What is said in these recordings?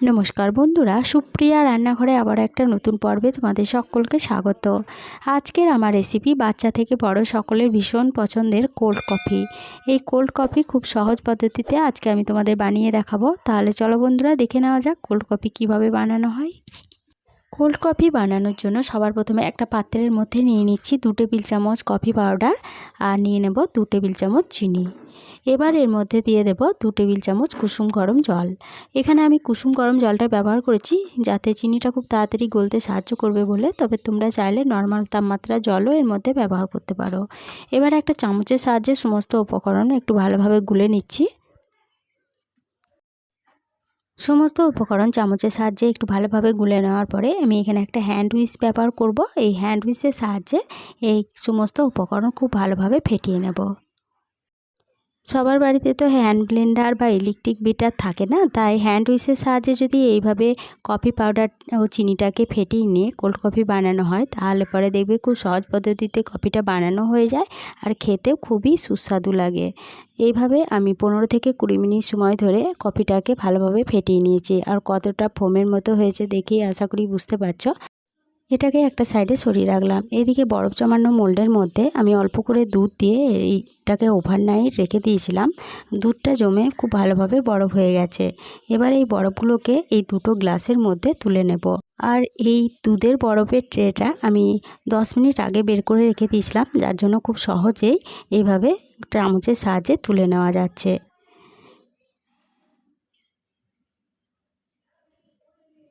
নমস্কার বন্ধুরা, সুপ্রিয়া রান্নাঘরে আবার একটা নতুন পর্বে তোমাদের সকলকে স্বাগত। আজকের আমার রেসিপি বাচ্চা থেকে বড় সকলের ভীষণ পছন্দের কোল্ড কফি। এই কোল্ড কফি খুব সহজ পদ্ধতিতে আজকে আমি তোমাদের বানিয়ে দেখাবো। তাহলে চলো বন্ধুরা, দেখে নেওয়া যাক কোল্ড কফি কিভাবে বানানো হয়। কোল্ড কফি বানানোর জন্য সবার প্রথমে একটা পাত্রের মধ্যে নিয়ে নিচ্ছি 2 টেবিল চামচ কফি পাউডার আর নিয়ে নেব 2 টেবিল চামচ চিনি। এবার এর মধ্যে দিয়ে দেব 2 টেবিল চামচ কুসুম গরম জল। এখানে আমি কুসুম গরম জলটা ব্যবহার করেছি যাতে চিনিটা খুব তাড়াতাড়ি গলতে সাহায্য করবে বলে, তবে তোমরা চাইলে নর্মাল তাপমাত্রার জলও এর মধ্যে ব্যবহার করতে পারো। এবার একটা চামচের সাহায্যে সমস্ত উপকরণ একটু ভালোভাবে গুলে নিচ্ছি। সমস্ত উপকরণ চামচের সাহায্যে একটু ভালোভাবে গুলে নেওয়ার পরে আমি এখানে একটা হ্যান্ড হুইস ব্যবহার করব। এই হ্যান্ড হুইসের সাহায্যে এই সমস্ত উপকরণ খুব ভালোভাবে ফেটিয়ে নেব। সবার বাড়িতে তো হ্যান্ড ব্লেন্ডার বা ইলেকট্রিক বিটার থাকে না, তাই হ্যান্ড হুইসের সাহায্যে যদি এইভাবে কফি পাউডার ও চিনিটাকে ফেটিয়ে নিয়ে কোল্ড কফি বানানো হয়, তাহলে পরে দেখবে খুব সহজ পদ্ধতিতে কফিটা বানানো হয়ে যায় আর খেতেও খুবই সুস্বাদু লাগে। এইভাবে আমি 15 থেকে 20 মিনিট সময় ধরে কফিটাকে ভালোভাবে ফেটিয়ে নিয়েছি, আর কতটা ফোমের মতো হয়েছে দেখেই আশা করি বুঝতে পারছো। এটাকে একটা সাইডে সরিয়ে রাখলাম। এদিকে বরফ জমানো মোল্ডের মধ্যে আমি অল্প করে দুধ দিয়ে এইটাকে ওভারনাইট রেখে দিয়েছিলাম। দুধটা জমে খুব ভালোভাবে বরফ হয়ে গেছে। এবার এই বরফগুলোকে এই দুটো গ্লাসের মধ্যে তুলে নেব। আর এই দুধের বরফের ট্রেটা আমি 10 মিনিট আগে বের করে রেখে দিয়েছিলাম, যার জন্য খুব সহজেই এইভাবে চামচের সাহায্যে তুলে নেওয়া যাচ্ছে।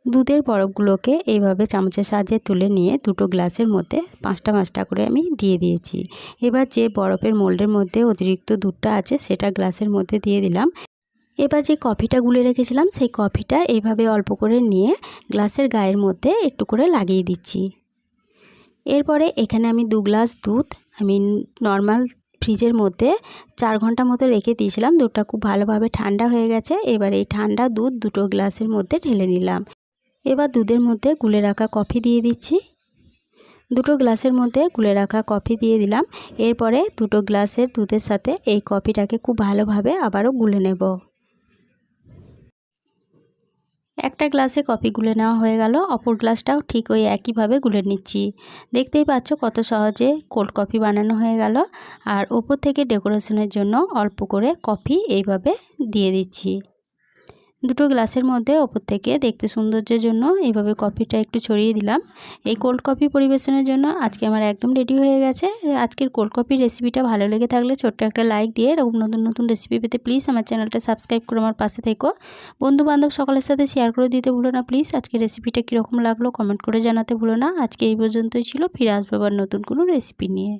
দুধের বরফগুলোকে এইভাবে চামচের সাহায্যে তুলে নিয়ে দুটো গ্লাসের মধ্যে 5টা 5টা করে আমি দিয়ে দিয়েছি। এবার যে বরফের মোল্ডের মধ্যে অতিরিক্ত দুধটা আছে সেটা গ্লাসের মধ্যে দিয়ে দিলাম। এবার যে কফিটা গুলে রেখেছিলাম সেই কফিটা এইভাবে অল্প করে নিয়ে গ্লাসের গায়ের মধ্যে একটু করে লাগিয়ে দিচ্ছি। এরপরে এখানে আমি 2 গ্লাস দুধ আমি নর্মাল ফ্রিজের মধ্যে 4 ঘন্টা মতো রেখে দিয়েছিলাম। দুধটা খুব ভালোভাবে ঠান্ডা হয়ে গেছে। এবার এই ঠান্ডা দুধ দুটো গ্লাসের মধ্যে ঢেলে নিলাম। এবার দুধের মধ্যে গুলে রাখা কফি দিয়ে দিচ্ছি। দুটো গ্লাসের মধ্যে গুলে রাখা কফি দিয়ে দিলাম। এরপরে দুটো গ্লাসের দুধের সাথে এই কফিটাকে খুব ভালোভাবে আবারও গুলে নেব। একটা গ্লাসে কফি গুলে নেওয়া হয়ে গেল, অপর গ্লাসটাও ঠিক ওই একইভাবে গুলে নিচ্ছি। দেখতেই পাচ্ছ কত সহজে কোল্ড কফি বানানো হয়ে গেল। আর ওপর থেকে ডেকোরেশনের জন্য অল্প করে কফি এইভাবে দিয়ে দিচ্ছি। দুটো গ্লাসের মধ্যে ওপর থেকে দেখতে সৌন্দর্যের জন্য এইভাবে কফিটা একটু ছড়িয়ে দিলাম। এই কোল্ড কফি পরিবেশনের জন্য আজকে আমার একদম রেডি হয়ে গেছে। আজকের কোল্ড কফির রেসিপিটা ভালো লেগে থাকলে ছোট্ট একটা লাইক দিয়ে এরকম নতুন নতুন রেসিপি পেতে প্লিজ আমার চ্যানেলটা সাবস্ক্রাইব করে আমার পাশে থেকো। বন্ধু বান্ধব সকলের সাথে শেয়ার করে দিতে ভুলো না প্লিজ। আজকের রেসিপিটা কীরকম লাগলো কমেন্ট করে জানাতে ভুলো না। আজকে এই পর্যন্তই ছিল, ফিরে আসবো আবার নতুন কোনো রেসিপি নিয়ে।